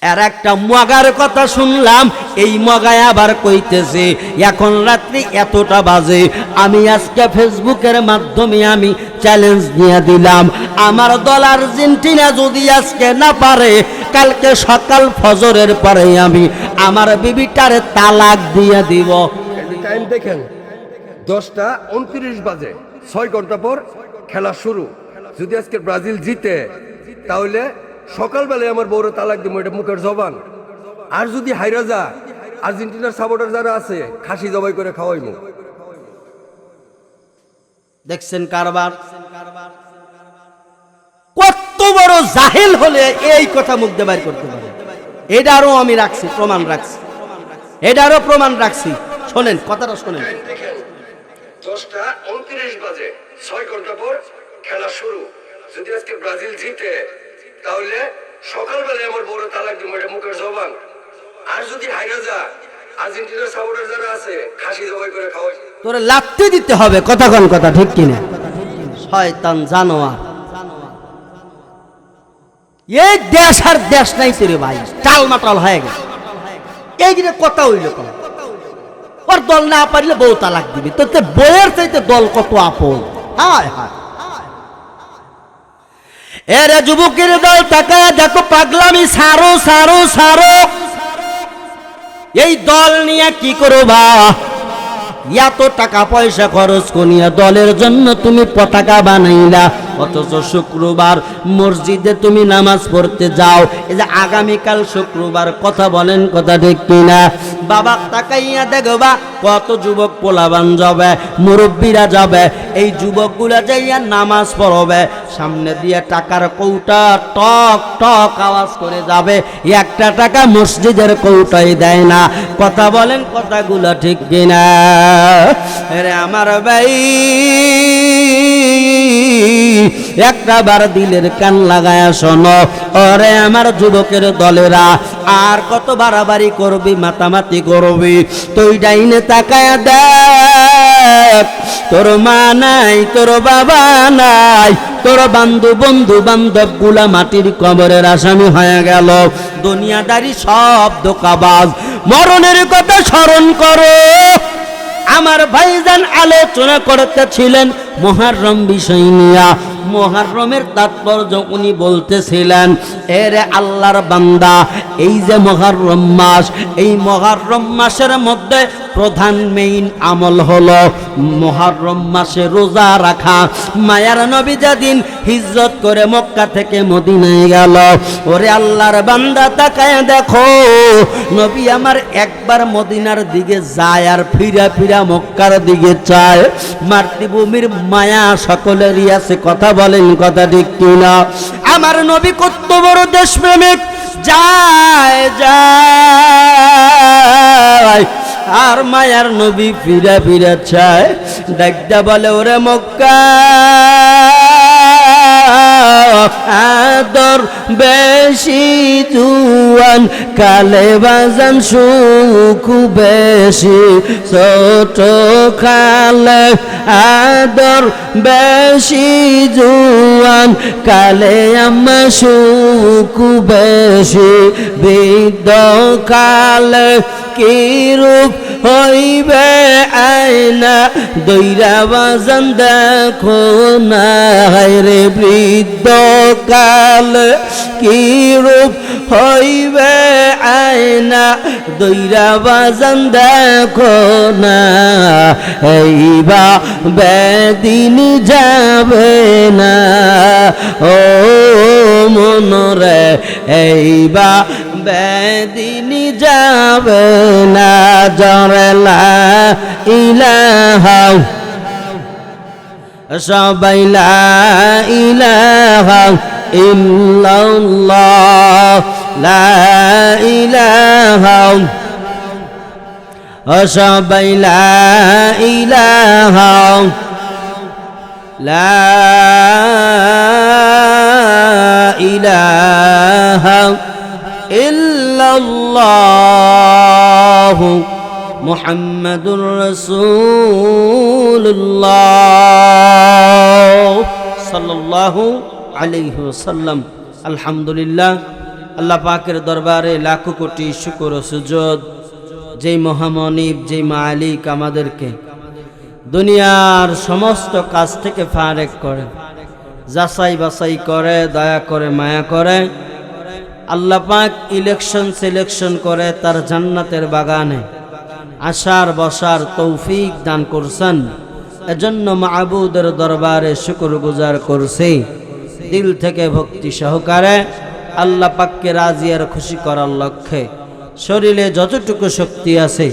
আর একটা মগার কথা শুনলাম, এই মগায় আবার কইতেছে এখন রাত্রি এতটা বাজে, আমি আজকে ফেসবুকের মাধ্যমে আমি চ্যালেঞ্জ দিয়ে দিলাম, আমার দল আর্জেন্টিনা যদি আজকে না পারে, কালকে সকাল ফজরের পরে আমি আমার বিবিটারে তালাক দিয়ে দিব। টাইম দেখেন 10:29 বাজে, 6 ঘন্টা পর খেলা শুরু। যদি আজকে ব্রাজিল জিতে তাহলে সকালবেলায় আমার বউরে তালাক দিব, এটা মুখের জবান। আর যদি হাইরা যা, আর্জেন্টিনার সাপোর্টার যারা আছে খাসি জবাই করে খাওয়াইমু। দেখছেন কারবার, কত বড় জাহেল হলে এই কথা মুখ দিয়ে বাইর করতে পারে। এটারও আমি রাখছি, প্রমাণ রাখছি, এটারও প্রমাণ রাখছি। শোনেন কথাটা, শোনেন। 10:29 বাজে, 6 ঘন্টা পর খেলা শুরু। যদি আজকে ব্রাজিল জিতে তাহলে সকালবেলায় আমার বউরে তালাক দিব, এটা মুখের জবান। আর যদি হাইরা যা, আর্জেন্টিনার সাপোর্টার যারা আছে খাসি জবাই করে খাওয়াই। তোরে লাত্তি দিতে হবে, কথা কোন কথা, ঠিক কিনা? শয়তান জানোয়ার, এই দেশ আর দেশ নাই তোরে ভাই, টালমাটাল হয়ে গেছে। এই যে কথা হইল, ওর দল না পারলে বউ তালাক দিবি, তো বইয়ের চাইতে দল কত আপন। হায় হায়, এরে যুবকের দল তাকায় দেখো, পাগলামি সারো সারো সারো। এই দল নিয়ে কি করবা? এত টাকা পয়সা খরচ করিয়া দলের জন্য তুমি পতাকা বানাইলা, অথচ শুক্রবার মসজিদে তুমি নামাজ পড়তে যাও। এই যে আগামীকাল শুক্রবার, কথা বলেন কথা ঠিক কিনা? বাবা তাকাইয়া দেখবা কত যুবক পোলাবান যাবে, মুরব্বীরা যাবে, এই যুবকগুলা যাইয়া নামাজ পড়বে, সামনে দিয়ে টাকার কৌটা টক টক আওয়াজ করে যাবে, একটা টাকা মসজিদের কৌটাই দেয় না। কথা বলেন কথাগুলা ঠিক কিনা? আরে আমার ভাই, একটা বার দিলের কান লাগায়া শোনো, ওরে আমার যুবকের দলেরা, আর কত বাড়াবাড়ি করবি, মাতামাতি করবি? তুই ডাইনে তাকায়া দেখ, তোর মা নাই, তোর বাবা নাই, তোর বন্ধু বান্ধব গুলা মাটির কবরের আসামি হয়ে গেল। দুনিয়াদারি সব ধোঁকাবাজ, মরণের কথা স্মরণ করো। আমার ভাইজান আলোচনা করতেছিলেন মুহররম বিষয় নিয়া। মুহররমের তাৎপর্য উনি বলতেছিলেন, এরে আল্লাহর বান্দা, এই যে মুহররম মাস, এই মুহররম মাসের মধ্যে প্রধান মেইন আমল হলো মুহররম মাসে রোজা রাখা। মায়ার নবী যেদিন হিজরত করে মক্কা থেকে মদিনায় গেল, ওরে আল্লাহর বান্দা তাকায় দেখো, নবী আমার একবার মদিনার দিকে যায় আর ফিরা ফিরা মক্কার দিকে চায়। মাতৃভূমির মায়া সকলেরই আছে, কথা বলেন কথা ঠিক কিনা? আমার নবী কত বড় দেশপ্রেমিক, যায় যায় আর মায়ার নবী ফিরা ফিরা চায়, ডাকটা বলে, ওরে মক্কা আদর বেশি জুয়ান, কালে বাজান সুখ বেশি, ছোট কালে আদর বেশি জুয়ান, কালে আমা সুখ বেশি, বৃদ্ধ কালে কি রূপ হইবে আয়না, দইরা বাজান দেখো না রে, বৃদ্ধ কাল কি রূপ হইবে আয়না, দইরা বাজান দেখো না, এইবা বেদিন যাবে না, ও মনরে এইবা বেদিন যাবে না। জরে লা ইলাহা, সবাই লা ইলাহা ইল্লাল্লাহ, লা ইলাহা, সবাই লা ইলাহা, লা ইলাহা ইল্লাল্লাহ মুহাম্মাদুর রাসূলুল্লাহ সাল্লাল্লাহু আলাইহি ওয়াসাল্লাম। আলহামদুলিল্লাহ, আল্লাহ পাকের দরবারে লাখো কোটি শুকর ও সুজুদ, যেই মহামনিব, যেই মালিক আমাদেরকে দুনিয়ার সমস্ত কাজ থেকে ফারেক করে, যাচাই বাছাই করে, দয়া করে, মায়া করে। আল্লাহ পাক ইলেকশন সিলেকশন করে তার জান্নাতের বাগানে আসার বসার তৌফিক দান করছেন। এজন্য মাবুদের দরবারে শুকরগুজার করছি দিল থেকে ভক্তি সহকারে, আল্লাহ পাককে রাজি আর খুশি করার লক্ষ্যে শরীরে যতটুকু শক্তি আছে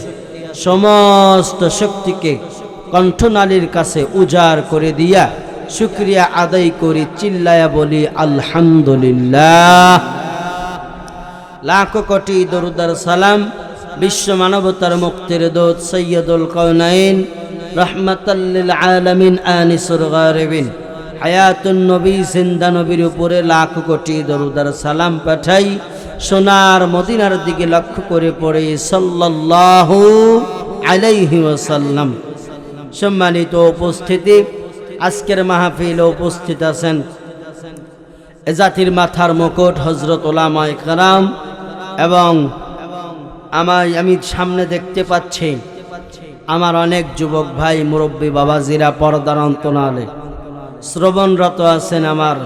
সমস্ত শক্তিকে কণ্ঠনালীর কাছে উজাড় করে দিয়া শুকরিয়া আদায় করি, চিল্লায়া বলি আলহামদুলিল্লাহ। লাখো কোটি দরুদ আর সালাম বিশ্ব মানবতার মুক্তির দূত সৈয়দুল কাউনাইন রহমাতাল লিল আলামিন আনিসুল গারিবিন হায়াতুন নবী জিন্দা নবীর উপরে লাখো কোটি দরুদ আর সালাম পাঠাই। সোনার মদিনার দিকে লক্ষ্য করে পড়ে সাল্লাল্লাহু আলাইহি ওয়াসাল্লাম। সম্মানিত উপস্থিতি, আজকের মাহফিলে উপস্থিত আছেন এ জাতির মাথার মুকুট হযরত উলামায়ে কেরাম, এবং আমি সামনে দেখতে পাচ্ছি আমার অনেক যুবক ভাই, মুরব্বী বাবাজিরা, পর্দার অন্তরালে শ্রবণরত আছেন আমার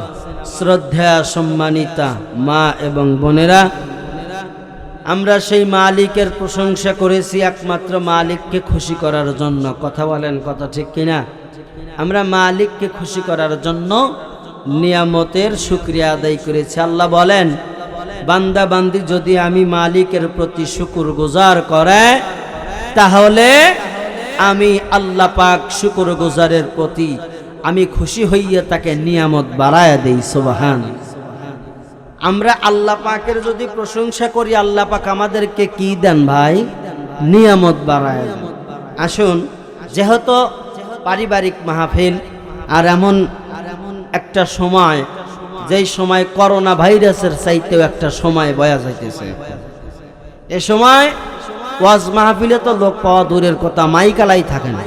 শ্রদ্ধা সম্মানিতা মা এবং বোনেরা। আমরা সেই মালিকের প্রশংসা করেছি একমাত্র মালিককে খুশি করার জন্য। কথা বলেন, কথা ঠিক কিনা? আমরা মালিককে খুশি করার জন্য নিয়ামতের শুকরিয়া আদায় করেছি। আল্লাহ বলেন, বান্দা বান্দি যদি আমি মালিকের প্রতি শুকরগুজার করে তাহলে আমি আল্লাহ পাক শুকরগুজারের প্রতি আমি খুশি হইয়া তাকে নিয়ামত বাড়ায়া দেই। সুবহান। আমরা আল্লাহ পাকের যদি প্রশংসা করি, আল্লাহ পাক আমাদেরকে কি দেন ভাই? নিয়ামত বাড়ায়া দেন। আসুন, যেহেতু পারিবারিক মাহফিল, আর এমন একটা সময় যেই সময় করোনা ভাইরাসের চাইতেও একটা সময় বয়া যাইতেছে, এ সময় ওয়াজ মাহফিলে তো লোক পাওয়া দূরের কথা, মাইকালাই থাকে না।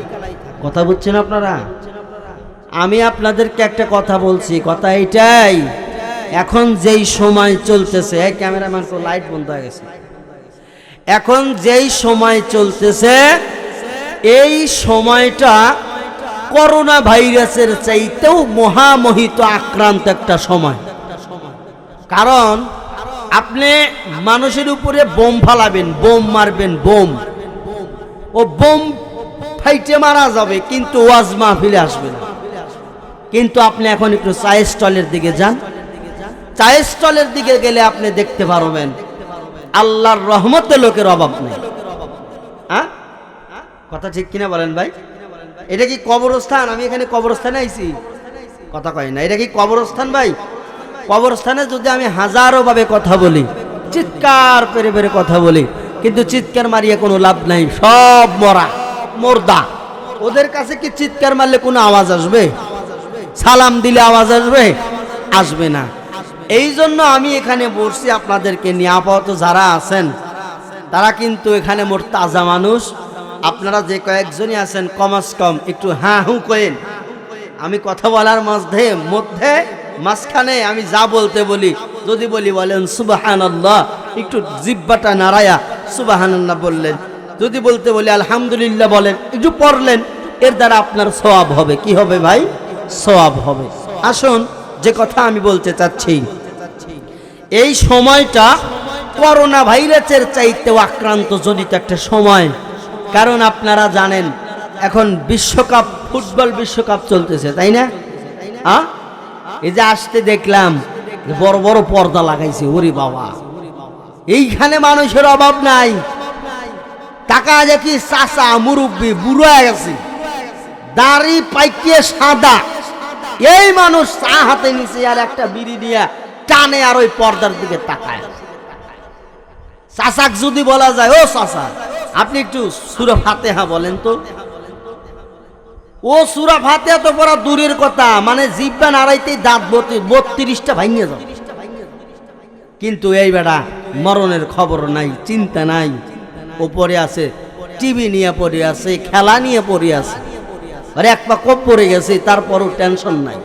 কথা বুঝছেন আপনারা? আমি আপনাদেরকে একটা কথা বলছি, কথা এইটাই, এখন যেই সময় চলতেছে, এই ক্যামেরাম্যান তো লাইট বন্ধ হয়ে গেছে, এখন যেই সময় চলতেছে এই সময়টা করোনা ভাইরাসের চাইতেও মহামহিত আক্রান্ত একটা সময়। কারণ আপনি মানুষের উপরে বোম ফালাবেন, বোম মারবেন, বোম, ও বোম ফাইটে মারা যাবে, কিন্তু ওয়াজ মাহফিলে আসবে না। কিন্তু আপনি এখন একটু চায়ের স্টলের দিকে যান, চায়ের স্টলের দিকে গেলে আপনি দেখতে পারবেন আল্লাহর রহমতে লোকের অভাব নেই। হ্যাঁ, কথা ঠিক কিনা বলেন ভাই? এটা কি কবরস্থান? আমি এখানে কবরস্থানে আইছি, কথা কয় না। এটা কি কবরস্থান ভাই? কবরস্থানে যদি আমি হাজারো ভাবে কথা বলি, চিৎকার পেরে পেরে কথা বলি, কিন্তু চিৎকার মারিয়ে কোনো লাভ নাই, সব মরা মুর্দা। ওদের কাছে কি চিৎকার মারলে কোনো আওয়াজ আসবে? সালাম দিলে আওয়াজ আসবে? আসবে না। এই জন্য আমি এখানে বসছি আপনাদেরকে নিয়ে। আপাতত যারা আছেন তারা কিন্তু এখানে মোর তাজা মানুষ। আপনারা যে কয়েকজনই আছেন কমাস কম একটু হ্যাঁ হু করেন। আমি কথা বলার মাঝখানে আমি যা বলতে বলি, যদি বলেন সুবহানাল্লাহ, একটু জিহ্বাটা নাড়ায়া সুবহানাল্লাহ বললেন। যদি বলতে বলি আলহামদুলিল্লাহ বলেন, একটু পড়লেন, এর দ্বারা আপনার সওয়াব হবে। কি হবে ভাই? সওয়াব হবে। আসুন, যে কথা আমি বলতে চাচ্ছি, এই সময়টা করোনা ভাইরাসের চাইতেও আক্রান্ত জনিত একটা সময়। কারণ আপনারা জানেন এখন বিশ্বকাপ, ফুটবল বিশ্বকাপ চলতেছে, তাই না? এই যে আসতে দেখলাম বড় বড় পর্দা লাগাইছে, ওরে বাবা, এইখানে মানুষের অভাব নাই। টাকা দেখি চাচা মুরব্বী বুড়ো হয়ে গেছে, দাড়ি পাইকিয়ে সাদা, এই মানুষ চা হাতে নিচে আর একটা বিড়ি নিয়ে টানে আর ওই পর্দার দিকে তাকায়। চাচাক যদি বলা যায়, ও চাচা আপনি একটু সূরা ফাতিহা বলেন তো, ও সূরা ফাতিহা তো পড়া দূরের কথা, মানে জিহ্বা নাড়াইতেই দাঁত 32টা ভাঙিয়ে যাবে। কিন্তু এই বেটা মরণের খবর নাই, চিন্তা নাই, উপরে আছে টিভি নিয়ে পড়ে আছে, খেলা নিয়ে পড়ে আছে, আর এক পা কোপ পড়ে গেছে, তারপরও টেনশন নাই।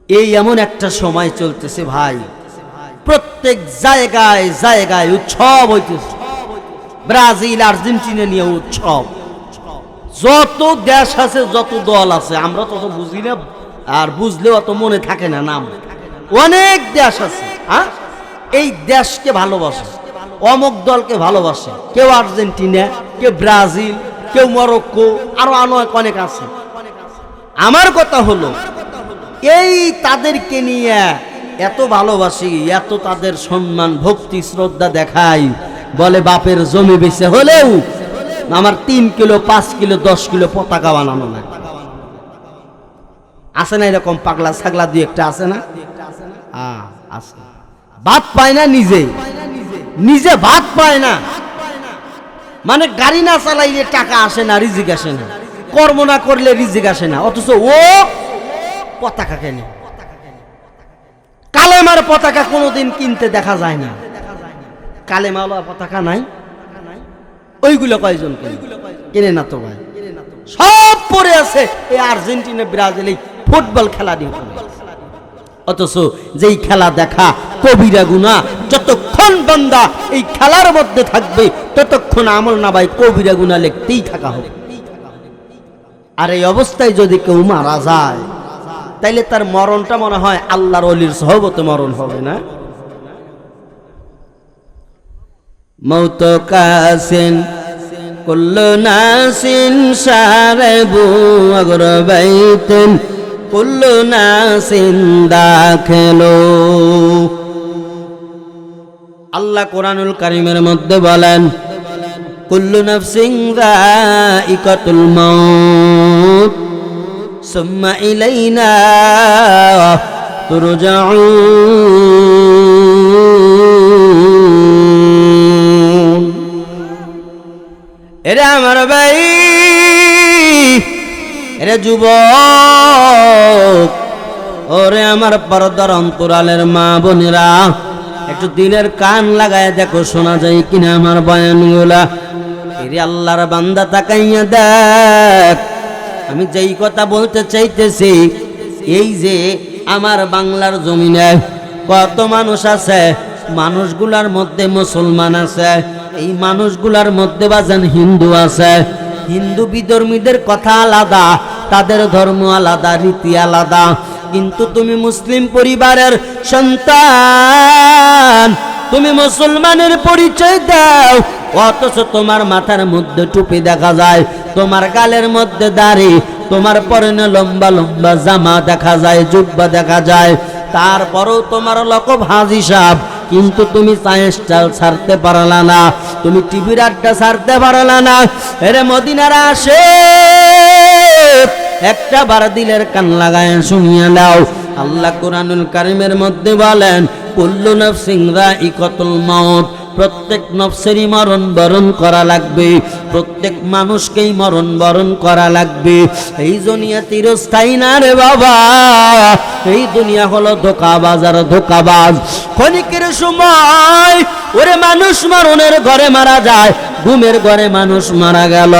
এই এমন একটা সময় চলতেছে ভাই, প্রত্যেক জায়গায় জায়গায় উৎসব হইতেছে। ব্রাজিল আর্জেন্টিনা নিয়ে উৎসব। যত দেশ আছে, যত দল আছে, আমরা তত বুঝি না, আর বুঝলেও অত মনে থাকে না নাম। অনেক দেশ আছে, হ্যাঁ, এই দেশকে ভালোবাসে, অমুক দলকে ভালোবাসে, কেউ আর্জেন্টিনা, কেউ ব্রাজিল, কেউ মরক্কো, আরো অনেক আছে। আমার কথা হলো, এই তাদেরকে নিয়ে এত ভালোবাসি, এত তাদের সম্মান ভক্তি শ্রদ্ধা দেখাই, বলে বাপের জমি বেচে হলেও আমার 3 কিলো 5 কিলো 10 কিলো পতাকা বানানো না। আছে না এরকম পাগলা ছাগলা দুই একটা? আছে না? আছে। ভাত পায় না, নিজে ভাত পায় না, মানে গাড়ি না চালাইলে টাকা আসে না, রিজিক আসে না, কর্ম না করলে রিজিক আসে না, অথচ ও পতাকা কেনে। কালেমার পতাকা কোনোদিন কিনতে দেখা যায় না। কালেমাওয়ালা পতাকা নাই, ওইগুলো কয়জন কেনে না তো ভাই, সব পড়ে আছে এই আর্জেন্টিনা ব্রাজিল এই ফুটবল খেলা নিয়ে। অথচ যেই খেলা দেখা কবিরা গুনাহ, যতক্ষণ বান্দা এই খেলার মধ্যে থাকবে ততক্ষণ আমল না ভাই কবিরা গুনাহ লিখতেই থাকা হবে। আর এই অবস্থায় যদি কেউ মারা যায়, তাইলে তার মরণটা মনে হয় আল্লাহর ওলির সহবতে মরণ হবে না। মৌত কাসিন কুল্লু নাসিন শারবু আগরবাইতিন কুল্লু নাসিন দাখিলু। আল্লাহ কোরআনুল কারীমের মধ্যে বলেন, কুল্লু নাফসিন যায়িকাতুল মাউত সুম্মা ইলাইনা তুরজাউন। এরে আমার ভাই, এরে যুবক, ওরে আমার পর্দার অন্তরালের মা বোনেরা, একটু দিনের কান লাগায় দেখো শোনা যায় কিনা আমার বয়ানগুলা। এরে আল্লাহর বান্দা তাকাইয়া দেখ, আমি যেই কথা বলতে চাইতেছি, এই যে আমার বাংলার জমিনে কত মানুষ আছে, মানুষগুলার মধ্যে মুসলমান আছে, এই মানুষগুলার মধ্যে বাজান হিন্দু আছে। হিন্দু বিধর্মীদের কথা আলাদা, তাদের ধর্ম আলাদা, রীতি আলাদা, কিন্তু তুমি মুসলিম পরিবারের সন্তান, তুমি মুসলমানের পরিচয় দাও, অথচ তোমার মাথার মধ্যে টুপি দেখা যায়, তোমার গালের মধ্যে দাড়ি, তোমার পরনে লম্বা লম্বা জামা দেখা যায়, জুব্বা দেখা যায়, তারপরেও তোমার লকব হাজী সাহেব, কিন্তু তুমি চায়ের স্টাইল ছাড়তে পারলা না, তুমি টিভির আড্ডা ছাড়তে পারলা না। এরে মদিনার আসে একটা বার দিলের কান লাগায় শুনিয়া দাও। আল্লাহ কোরআনুল কারীমের মধ্যে বলেন, কুল্লু নাফসিন যায়িকাতুল মাউত, প্রত্যেক নফসেরই মরণ বরণ করা লাগবে, প্রত্যেক মানুষকেই মরণ বরণ করা লাগবে। এই দুনিয়া চিরস্থায়ী না রে বাবা, এই দুনিয়া হলো ধোঁকাবাজ আর ধোঁকাবাজ। ক্ষণিকের সময় ওরে মানুষ মরণের ঘরে মারা যায়, ঘুমের ঘরে মানুষ মারা গেল,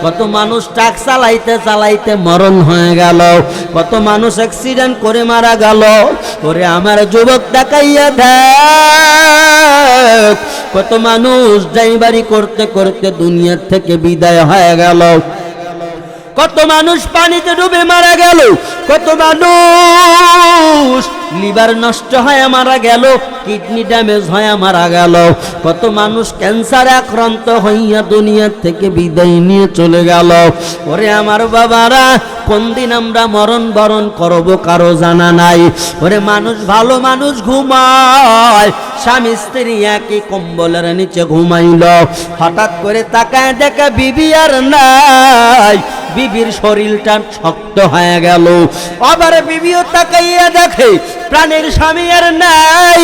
কত মানুষ ট্রাক চালাইতে চালাইতে মরণ হয়ে গেল, কত মানুষ অ্যাক্সিডেন্ট করে মারা গেল। ওরে আমার যুবক তাকাইয়া দেখ, কত মানুষ ড্রাইভারি করতে করতে দুনিয়া থেকে বিদায় হয়ে গেল, কত মানুষ পানিতে ডুবে মারা গেল, কত মানুষ লিভার নষ্ট হয়ে মারা গেল, কিডনি ড্যামেজ হয়ে মারা গেল, কত মানুষ ক্যান্সারে আক্রান্ত হইয়া দুনিয়া থেকে বিদায় নিয়ে চলে গেল। ওরে আমার বাবারা, কোন দিন আমরা মরণ বরণ করব কারো জানা নাই। ওরে মানুষ, ভালো মানুষ ঘুমায়, স্বামী স্ত্রী একই কম্বলের নিচে ঘুমাইল, হঠাৎ করে তাকায় দেখে বিবি আর নাই, বিবির শরীরটা শক্ত হয়ে গেল। আবার বিবিও তাকাইয়া দেখে প্রাণের স্বামী আর নাই,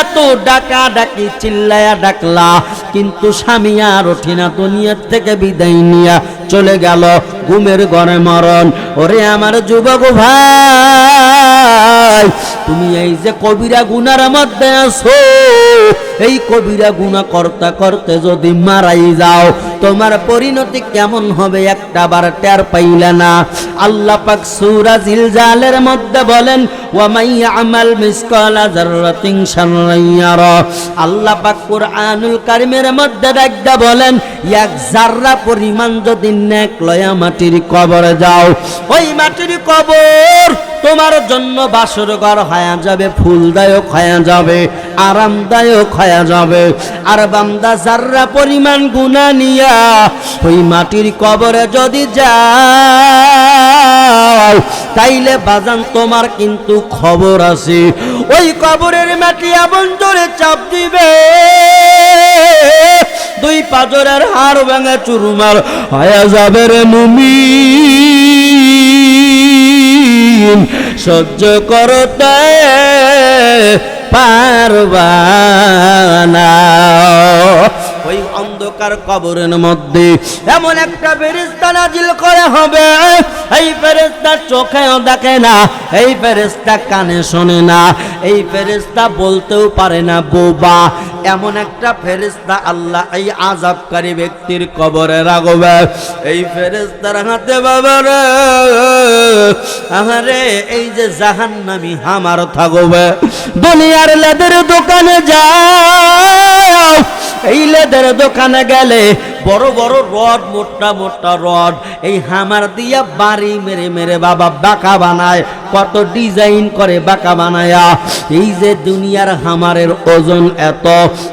এত ডাকা ডাকি চিল্লায়া ডাকলা, কিন্তু স্বামী আর ওঠে না, দুনিয়ার থেকে বিদায় নিয়া চলে গেল, ঘুমের ঘরে মরণ। ওরে আমার যুবক ভাই, তুমি এই যে কবিরা গুনার মধ্যে আছো, এই কবিরা গুনাহ করতে করতে যদি মারাই যাও, তোমার পরিণতি কেমন হবে একটা বার টের পাইলে না। আল্লাহ পাক সূরা জিলজালের মধ্যে বলেন, ওয়া মাইয়ামাল মিসকালা যাররাতিন শাররান ইয়ারা। আল্লাহ পাক কুরআনুল কারীমের মধ্যে ডাকদা বলেন, এক জাররা পরিমাণ যদি নেক লয়া মাটির কবরে যাও, ওই মাটির কবর তোমার জন্য বাসর ঘর হয়ে যাবে, ফুলদায়ক হয়ে যাবে, আরামদায়ক হয়ে যাবে। আর বান্দা জাররা পরিমাণ গুনাহ নিয়া ওই মাটির কবরে যদি যাও, তাইলে বাজান তোমার কিন্তু খবর আছে, ওই কবরের মাটি এমন জোরে চাপ দিবে, দুই পাজরের হাড় ভাঙা চুরমার হয়ে যাবে রে মুমিন, সহ্য করতে পারবা না। ওই অন্ধকার কবরের মধ্যে এমন একটা ফেরেশতা নাজিল করা হবে, এই ফেরেশতা চোখেও দেখে না, এই ফেরেশতা কানে শোনে না, এই ফেরেশতা বলতেও পারে না, বোবা। এমন একটা ফেরেশতা আল্লাহ এই আযাবকারী ব্যক্তির কবরে রাখবে। এই ফেরেশতার হাতে বাবারে, আহারে এই যে জাহান্নামী হামার থাকবে। দুনিয়ার লেদের দোকানে যাও, এই লেদের দোকানে গেলে বড় বড় রড, মোটা মোটা রড, এই হামার দিয়া বাড়ি মেরে মেরে বাবা বাঁকা বানায়, কত ডিজাইন করে বাঁকা বানায়া। এই যে দুনিয়ার হামারের ওজন এত,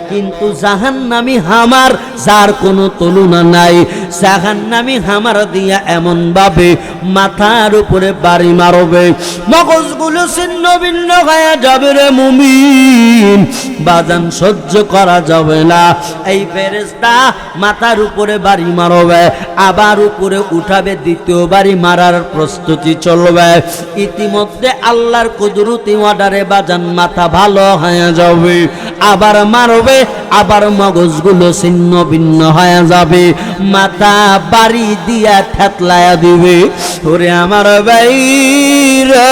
কিন্তু জাহান্নামী হামার যার কোনো তুলনা নাই। জাহান্নামী হামার দিয়া এমন ভাবে মাথার উপরে বাড়ি মারবে, মগজগুলো ছিন্ন ভিন্ন হয়ে যাবে রে মুমিন, বাজান সহ্য করা যাবে না। এই ফেরেশতা মাথার উপরে বাড়ি মারবে, আবার উপরে উঠাবে, দ্বিতীয় বাড়ি মারার প্রস্তুতি চলবে। ইতিমধ্যে আল্লাহর কুদরতি অর্ডারে বাজান মাথা ভালো হয়ে যাবে, আবার মারবে, আবার মগজগুলো ছিন্ন ভিন্ন হয়ে যাবে, মাথা বাড়ি দিয়া ঠেতলায়া দিবে। ওরে আমার ভাইরা,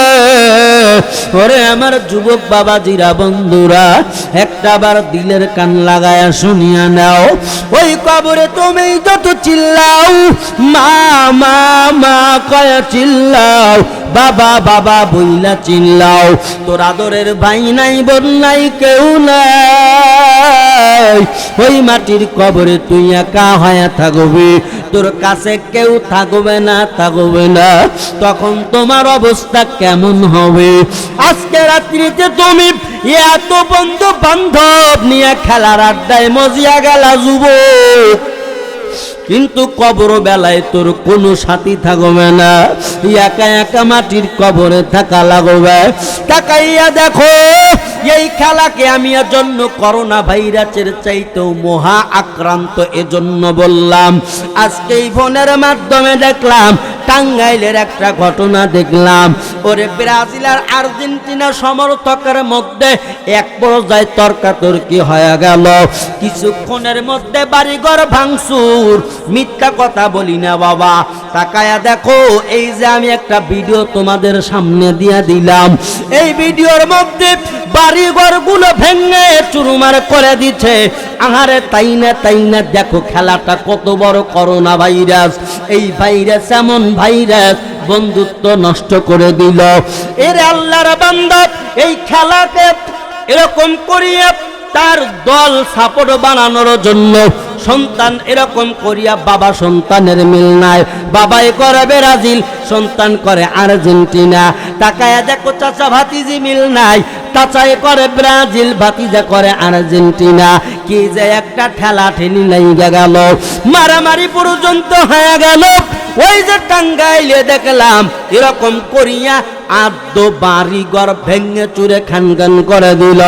ওরে আমার যুবক বাবাজিরা, বন্ধুরা, একটা বার দিলের কান লাগায়া শুনিয়া নাও। ওই কবরে তুমি যত চিল্লাও, মা মা মা কয়া চিল্লাও, বাবা বাবা বইলা চিল্লাও, তোর আদরের ভাই নাই, বোন নাই, কেউ নাই। ওই মাটির কবরে তুই একা হয়ে থাকবি, তোর কাছে কেউ থাকবে না, থাকবে না। তখন তোমার অবস্থা কেমন হবে? আজকে রাত্রিতে তুমি এত বন্ধু বান্ধব নিয়ে খেলার আড্ডায় মজিয়া গেলা যুবক, কিন্তু কবর বেলায় তোর কোনো সাথী থাকবে না, একা একা মাটির কবরে থাকা লাগবে। তাকাইয়া দেখো, এই খেলাকে আমি এজন্য করোনা ভাইরাসের চাইতেও মহা আক্রান্ত এজন্য বললাম। আজকে এই ফোনের মাধ্যমে দেখলাম, টাঙ্গাইলের একটা ঘটনা দেখলাম। ওরে ব্রাজিল আর আর্জেন্টিনা সমর্থকের মধ্যে এক পর্যায়ে তর্কাতর্কি হয়ে গেল, কিছুক্ষণের মধ্যে বাড়িঘর ভাঙচুর। মিথ্যা কথা বলি না বাবা, তাকায়া দেখো, এই যে আমি একটা ভিডিও তোমাদের সামনে দিয়ে দিলাম, এই ভিডিওর মধ্যে বাড়িঘর গুলো ভেঙে চুরমার করে দিচ্ছে। আহারে তাই না দেখো খেলাটা কত বড় করোনা ভাইরাস। এই ভাইরাস এমন ভাইরাস, বন্ধুত্ব নষ্ট করে দিল। এর আল্লাহর বান্দা এই খেলাকে এরকম করিয়া তার দল সাপোর্ট বানানোর জন্য সন্তান এরকম করিয়া, বাবা সন্তানের মিল নাই, বাবাই করে ব্রাজিল, সন্তান করে আর্জেন্টিনা। তাকায়া দেখো চাচা ভাতিজি মিল নাই, চাচাই করে ব্রাজিল, ভাতিজা করে আর্জেন্টিনা। কি যে একটা ঠেলা ঠেলি লাইগা গেল, মারামারি পর্যন্ত হয়ে গেল। ওই যে টাঙ্গাইলে দেখলাম এরকম করিয়া আদ্য বাড়ি ঘর ভেঙে চুরে খানগান করে দিল।